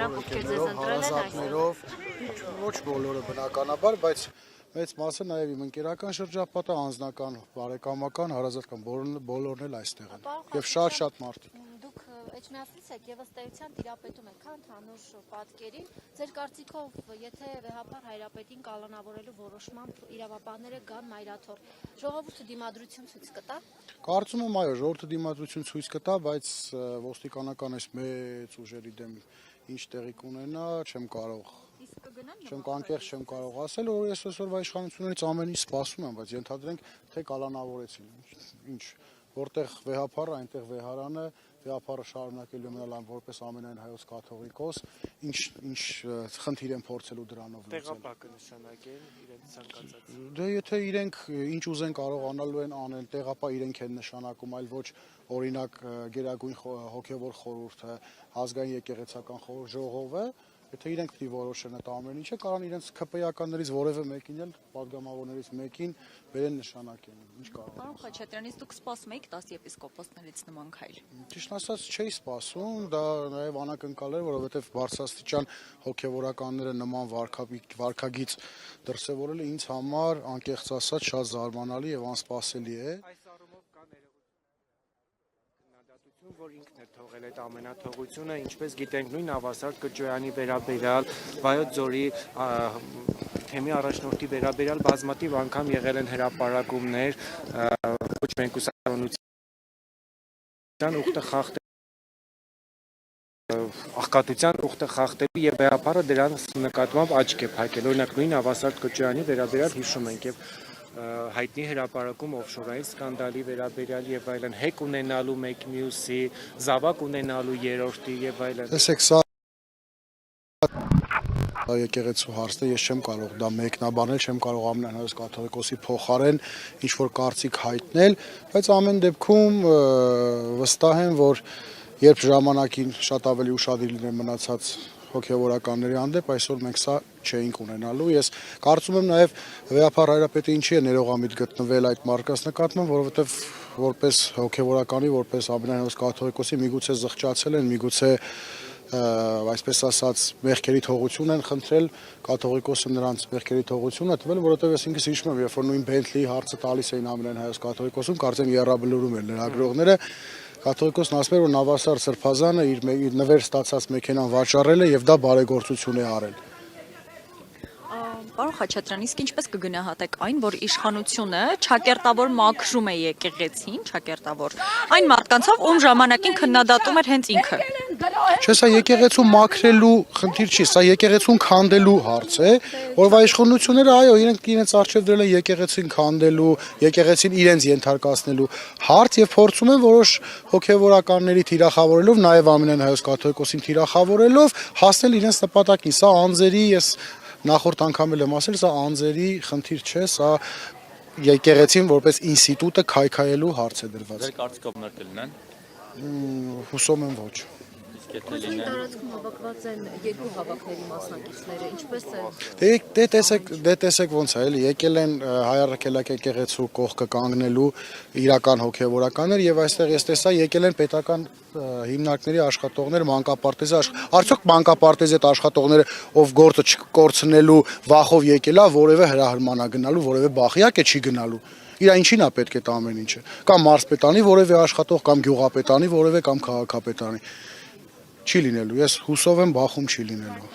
նրանք ովքեր ձեզ ընտրել են հարազատներով, ոչ բոլորը բնականաբար, բայց մեծ մասը նաև իմ ընկերական շրջապատը, անձնական, բարեկամական, հարազատական, բոլորն էլ այստեղ են եւ շատ մարդիկ։ Դուք Էջմիածնից եք եւ ըստ էության տիրապետում եք ընդհանուր պատկերին։ Ձեր կարծիքով, եթե վեհապար Հայրապետին կալանավորելու որոշմամբ իրավապահները գան մայրաթոր, ժողովուրդը դիմադրություն ցույց կտա։ Կարծում եմ, այո, ժողովուրդը դիմադրություն ցույց կտա, բայց ոստիկանական այս մեծ ուժերի դեմ ինչ տեղի կունենա, չեմ կարող անկեղծ չեմ կարող ասել, որ ես այսօրվա իշխանություններից ամեն ինչ սպասում եմ, բայց ենթադրենք, թե կալանավորեցին։ Ինչ, որտեղ վեհապարը, այնտեղ վեհարանը, վեհապարը շարունակելու մնալ որպես ամենայն հայոց կաթողիկոս, ինչ խնդիր են փորձելու դրանով լուծել։ Տեղապակը նշանակեն իրենց ցանկացած։ Դե եթե իրենք ինչ ուզեն կարողանալու են անել, տեղապա իրենք են նշանակում, այլ ոչ օրինակ Գերագույն հոգևոր խորհուրդը, ազգային եկեղեցական ժողովը, եթե իրենք պիտի որոշեն այդ ամեն ինչը, կարան իրենց ԿՊԵ-ականներից որևէ մեկին էլ, падգամավորներից մեկին բերեն նշանակեն, ինչ կարող։ Պարոն Խաչատրյանից դուք սպասում եք 10 եպիսկոպոսներից նման քայլ։ Ճիշտ ասած չէի սպասում, դա նաև անակնկալ էր, որովհետև բարձրաստիճան հոգևորականները նման վարքագիծ դրսևորելը ինձ համար անկեղծ ասած շատ զարմանալի եւ անսպասելի է։ Որ ինքն է թողել այդ ամենաթողությունը, ինչպես գիտենք, նույն Ավասարդ Կճոյանի վերաբերյալ, Վայոց ձորի թեմի առաջնորդի վերաբերյալ բազմաթիվ անգամ եղել են հրապարակումներ, ոչ միայն կուսակցության ուխտը խախտել, աղքատության ուխտը խախտելու եւ վեհապարը դրան նկատմամբ աչք է փակել։ Օրինակ նույն Ավասարդ Կճոյանի վերաբերյալ հիշում ենք եւ հայտնի հրապարակում օֆշորային սկանդալի վերաբերյալ եւ այլն, հեկ ունենալու մեկ մյուսի, զավակ ունենալու երրորդի եւ այլն։ Տեսեք, սա եկեղեցու հարցն է, ես չեմ կարող դա մեկնաբանել, չեմ կարող ամենայն հայոց կաթողիկոսի փոխարեն ինչ որ կարծիք հայտնել, բայց ամեն դեպքում վստահ եմ, որ երբ ժամանակին շատ ավելի ուշադիր լինեն մնացած հոգևորականների հանդեպ, այսօր մենք սա չէինք ունենալու։ Ես կարծում եմ նաև վեհապար Հայրապետը ինչի է ներողամիտ գտնվել այդ մարդկանց նկատմամբ, որովհետև որպես հոգևորականի, որպես ամենայն հայոց կաթողիկոսի միգուցե զղջացել են, միգուցե այսպես ասած մեղքերի թողություն են խնդրել, կաթողիկոսը նրանց մեղքերի թողություն է տվել, որովհետև ես ինքս հիշում եմ, երբ որ նույն Բենթլիի հարցը տալիս էին ամենայն հայոց կաթողիկոսում, կարծեմ եռաբլուրում են լրագրողները, կաթողիկոսն ասում էր, որ Նավասարդ Սրբազանը իր նվեր ստացած մեքենան վաճառել է եւ դա բարեգործություն է արել։ Պարոն Խաչատրյան, իսկ ինչպես կգնահատեք այն, որ իշխանությունը ճակերտավոր մաքրում է եկեղեցին, ճակերտավոր այն մարդկանցով, ում ժամանակին քննադատում էր հենց ինքը։ Չէ, սա եկեղեցու մաքրելու խնդիր չի, սա եկեղեցուն քանդելու հարց է, որովհետև իշխանությունները, այո, իրենց արժև դրել են եկեղեցին քանդելու, եկեղեցին իրենց ենթարկացնելու հարց եւ փորձում են որոշ հոգեվորականների թիրախավորելով, նաեւ ամենայն հայոց կաթողիկոսին թիրախավորելով հասնել իրենց նպատակին։ Սա անձերի, ես նախորդ անգամ էլ եմ ասել, սա անձերի խնդիր չէ, սա եկեղեցին որպես ինստիտուտը քայքայելու հարց է դրված։ Ձեր կարծիքով նոր կլինեն։ Հուսում եմ ոչ։ Կոզոյի տարածքում հավաքված են երկու հավաքների մասնակիցները, ինչպես է։ Դե տեսեք ոնց է, էլի եկել են հայ առաքելակ եկեղեցու կողքը կանգնելու իրական հոգևորականներ եւ այստեղ ես տեսա եկել են պետական հիմնարկների աշխատողներ, մանկապարտեզի արդյոք մանկապարտեզի այդ աշխատողները ով գործը չկորցնելու վախով եկելա որևէ հրահրմանա գնալու, որևէ բախյակ է չի գնալու։ Իրա ինչին է պետք է ամեն ինչը։ Կամ մարզպետանի որևէ աշխատող, կամ գյուղապետանի որևէ, կամ քաղաքապետանի։ Չի լինելու, ես հուսով եմ բախում չի լինելու։